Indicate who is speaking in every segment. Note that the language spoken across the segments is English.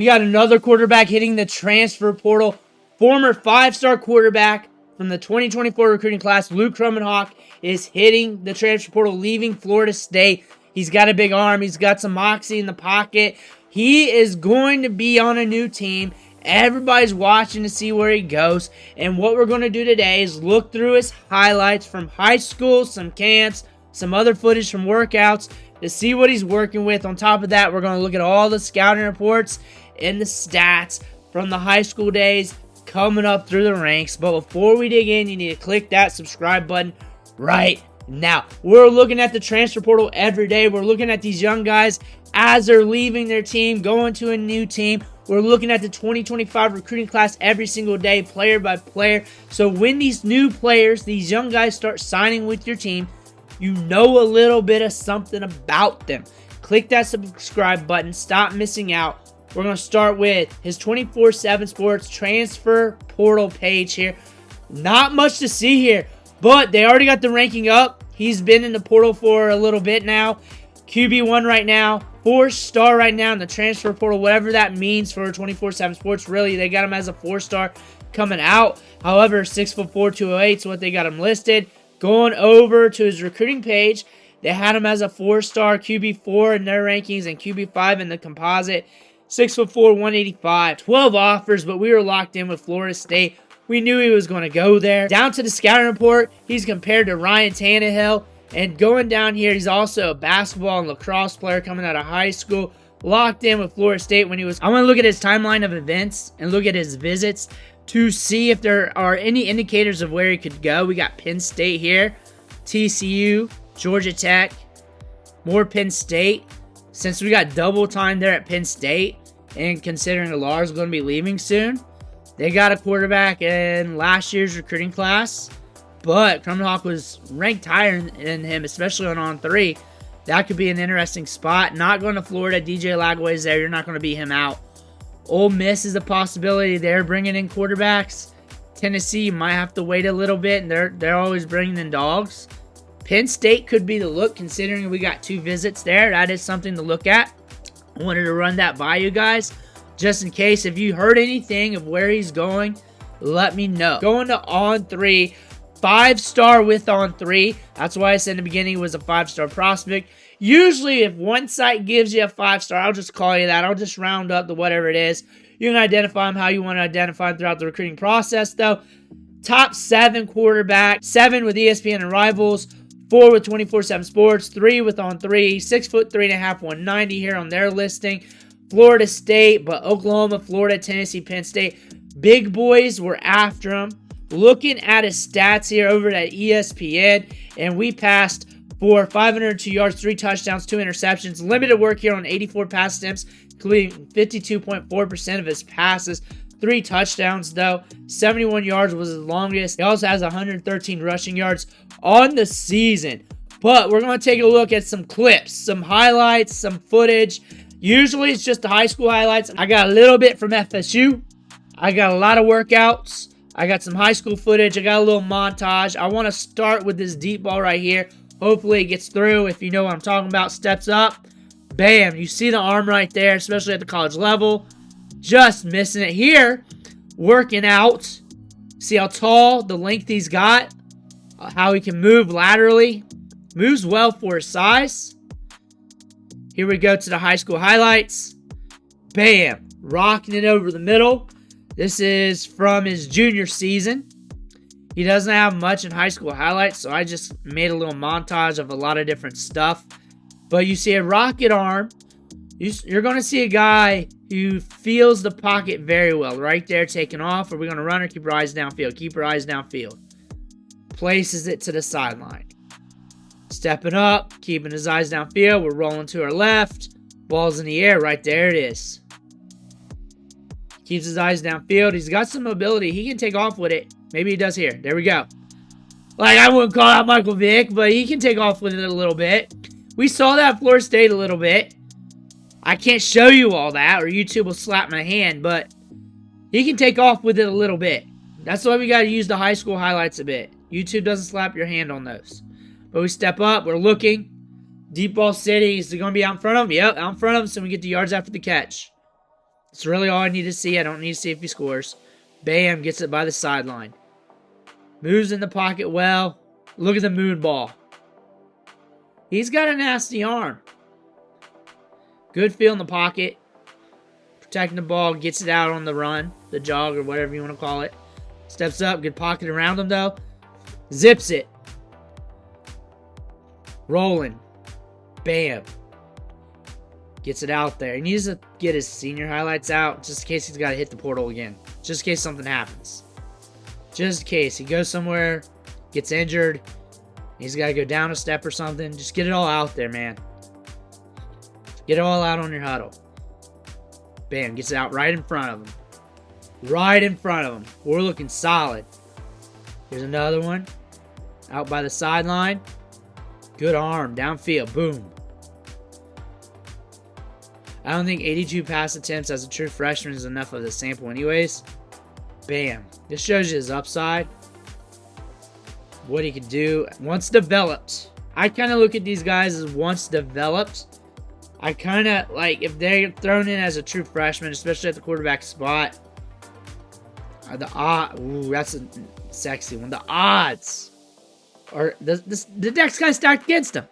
Speaker 1: We got another quarterback hitting the transfer portal. Former 5-star quarterback from the 2024 recruiting class, Luke Kromenhoek, is hitting the transfer portal, leaving Florida State. He's got a big arm. He's got some moxie in the pocket. He is going to be on a new team. Everybody's watching to see where he goes. And what we're going to do today is look through his highlights from high school, some camps, some other footage from workouts to see what he's working with. On top of that, we're going to look at all the scouting reports and the stats from the high school days coming up through the ranks. But before we dig in, you need to click that subscribe button right now. We're looking at the transfer portal every day. We're looking at these young guys as they're leaving their team, going to a new team. We're looking at the 2025 recruiting class every single day, player by player. So when these new players, these young guys start signing with your team, you know a little bit of something about them. Click that subscribe button. Stop missing out. We're going to start with his 24/7 Sports transfer portal page here. Not much to see here, but they already got the ranking up. He's been in the portal for a little bit now. QB1 right now, 4-star right now in the transfer portal, whatever that means for 24/7 Sports. Really, they got him as a 4-star coming out. However, 6'4", 208 is what they got him listed. Going over to his recruiting page, they had him as a 4-star, QB4 in their rankings and QB5 in the composite. 6'4", 185. 12 offers, but we were locked in with Florida State. We knew he was going to go there. Down to the scouting report, he's compared to Ryan Tannehill. And going down here, he's also a basketball and lacrosse player coming out of high school. Locked in with Florida State when he was... I want to look at his timeline of events and look at his visits to see if there are any indicators of where he could go. We got Penn State here, TCU, Georgia Tech, more Penn State. Since we got double time there at Penn State, and considering Lars is going to be leaving soon, they got a quarterback in last year's recruiting class. But Kromenhoek was ranked higher than him, especially on 3. That could be an interesting spot. Not going to Florida. DJ Lagway's there. You're not going to beat him out. Ole Miss is a possibility. They're bringing in quarterbacks. Tennessee, you might have to wait a little bit, and they're always bringing in dogs. Penn State could be the look, considering we got 2 visits there. That is something to look at. I wanted to run that by you guys, just in case. If you heard anything of where he's going, let me know. Going to on 3. 5-star with on 3. That's why I said in the beginning it was a 5-star prospect. Usually, if one site gives you a 5-star, I'll just call you that. I'll just round up to whatever it is. You can identify them how you want to identify them throughout the recruiting process, though. Top 7 quarterback. 7 with ESPN and Rivals. 4 with 24/7 Sports. 3 with on 3. 6'3.5", 190 here on their listing. Florida State, but Oklahoma, Florida, Tennessee, Penn State. Big boys were after him. Looking at his stats here over at ESPN, and we passed for 502 yards, 3 touchdowns, 2 interceptions. Limited work here on 84 pass attempts, including 52.4% of his passes. 3 touchdowns, though. 71 yards was his longest. He also has 113 rushing yards on the season. But we're going to take a look at some clips, some highlights, some footage. Usually it's just the high school highlights. I got a little bit from FSU. I got a lot of workouts. I got some high school footage. I got a little montage. I want to start with this deep ball right here. Hopefully it gets through. If you know what I'm talking about, steps up. Bam. You see the arm right there, especially at the college level. Just missing it here. Working out. See how tall, the length he's got. How he can move laterally. Moves well for his size. Here we go to the high school highlights. Bam. Rocking it over the middle. This is from his junior season. He doesn't have much in high school highlights, so I just made a little montage of a lot of different stuff. But you see a rocket arm. You're going to see a guy who feels the pocket very well. Right there, taking off. Are we going to run or keep our eyes downfield? Keep our eyes downfield. Places it to the sideline. Stepping up, keeping his eyes downfield. We're rolling to our left. Ball's in the air. Right there it is. Keeps his eyes downfield. He's got some mobility. He can take off with it. Maybe he does here. There we go. Like, I wouldn't call out Michael Vick, but he can take off with it a little bit. We saw that at Florida State a little bit. I can't show you all that, or YouTube will slap my hand, but he can take off with it a little bit. That's why we got to use the high school highlights a bit. YouTube doesn't slap your hand on those. But we step up. We're looking. Deep ball city. Is it going to be out in front of him? Yep, out in front of him, so we get the yards after the catch. It's really all I need to see. I don't need to see if he scores. Bam, gets it by the sideline. Moves in the pocket well. Look at the moon ball. He's got a nasty arm. Good feel in the pocket. Protecting the ball, gets it out on the run, the jog, or whatever you want to call it. Steps up, good pocket around him though. Zips it. Rolling. Bam. Gets it out there. He needs to get his senior highlights out just in case he's got to hit the portal again. Just in case something happens. Just in case he goes somewhere, gets injured, he's got to go down a step or something. Just get it all out there, man. Get it all out on your huddle. Bam, gets it out right in front of him. Right in front of him. We're looking solid. Here's another one. Out by the sideline. Good arm, downfield, boom. I don't think 82 pass attempts as a true freshman is enough of the sample anyways. Bam. This shows you his upside. What he can do once developed. I kind of look at these guys as once developed. I kind of like if they're thrown in as a true freshman, especially at the quarterback spot. That's a sexy one. The odds are the deck's kind of stacked against them.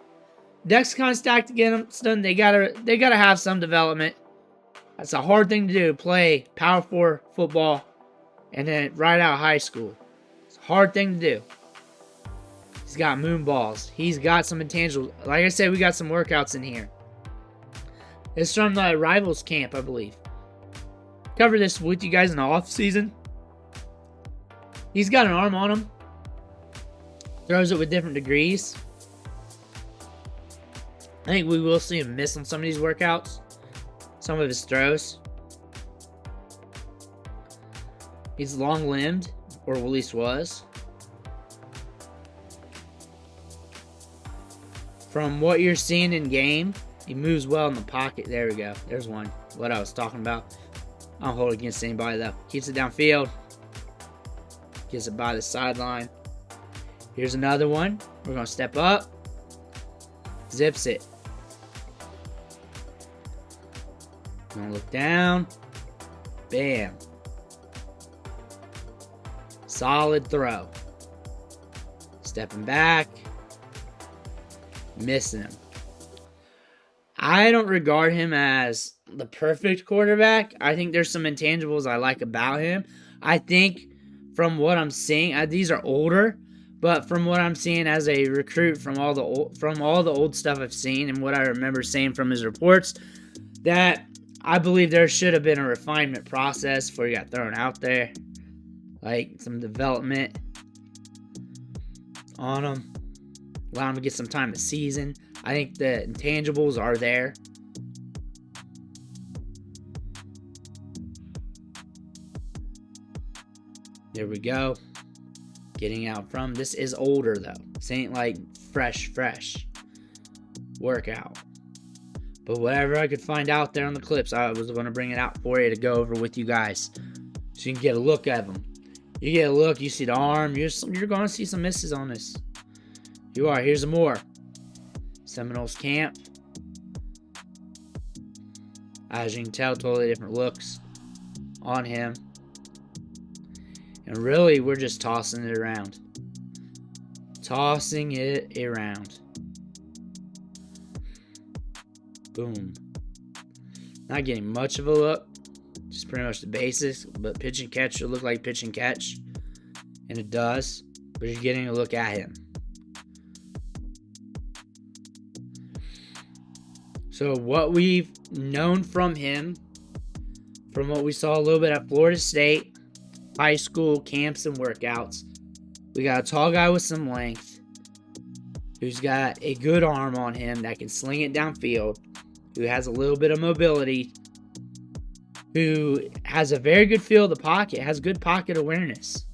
Speaker 1: Deck's kind of stacked against them. They gotta have some development. That's a hard thing to do. Play Power 4 football and then right out of high school. It's a hard thing to do. He's got moon balls. He's got some intangibles. Like I said, we got some workouts in here. It's from the Rivals camp, I believe. Cover this with you guys in the off season. He's got an arm on him. Throws it with different degrees. I think we will see him miss on some of these workouts. Some of his throws. He's long-limbed, or at least was. From what you're seeing in game, he moves well in the pocket. There we go. There's one. What I was talking about. I don't hold it against anybody, though. Keeps it downfield. Gets it by the sideline. Here's another one. We're going to step up. Zips it. Going to look down. Bam. Solid throw. Stepping back. Missing him. I don't regard him as the perfect quarterback. I think there's some intangibles I like about him. I think from what I'm seeing, these are older, but from what I'm seeing as a recruit from all the old stuff I've seen and what I remember seeing from his reports, that I believe there should have been a refinement process before he got thrown out there. Like some development on him. Allow him to get some time this season. I think the intangibles are there. There we go. Getting out from. This is older though. This ain't like fresh workout. But whatever I could find out there on the clips, I was going to bring it out for you to go over with you guys. So you can get a look at them. You get a look, you see the arm. You're going to see some misses on this. You are. Here's some more. Seminoles camp. As you can tell, totally different looks on him. And really, we're just tossing it around. Tossing it around. Boom. Not getting much of a look. Just pretty much the basics. But pitch and catch should look like pitch and catch. And it does. But you're getting a look at him. So what we've known from him, from what we saw a little bit at Florida State, high school camps and workouts, we got a tall guy with some length who's got a good arm on him that can sling it downfield, who has a little bit of mobility, who has a very good feel of the pocket, has good pocket awareness.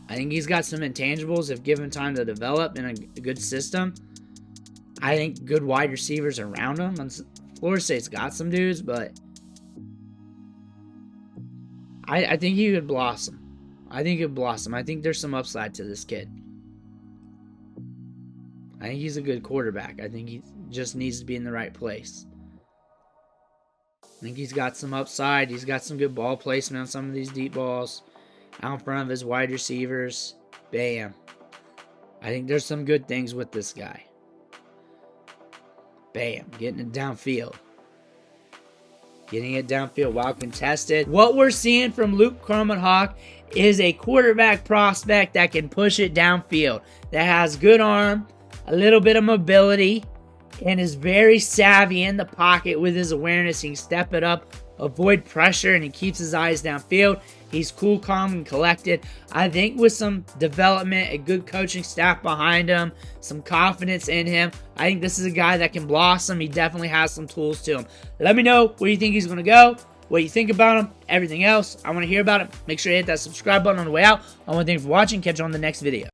Speaker 1: I think he's got some intangibles if given time to develop in a good system. I think good wide receivers around him. And Florida State's got some dudes, but I think he could blossom. I think there's some upside to this kid. I think he's a good quarterback. I think he just needs to be in the right place. I think he's got some upside. He's got some good ball placement on some of these deep balls. Out in front of his wide receivers. Bam. I think there's some good things with this guy. Bam. Getting it downfield. Getting it downfield while contested. What we're seeing from Luke Kromenhoek is a quarterback prospect that can push it downfield. That has good arm, a little bit of mobility, and is very savvy in the pocket with his awareness. He can step it up, avoid pressure, and he keeps his eyes downfield. He's cool, calm, and collected. I think with some development, a good coaching staff behind him, some confidence in him, I think this is a guy that can blossom. He definitely has some tools to him. Let me know where you think he's going to go, what you think about him, everything else. I want to hear about it. Make sure you hit that subscribe button on the way out. I want to thank you for watching. Catch you on the next video.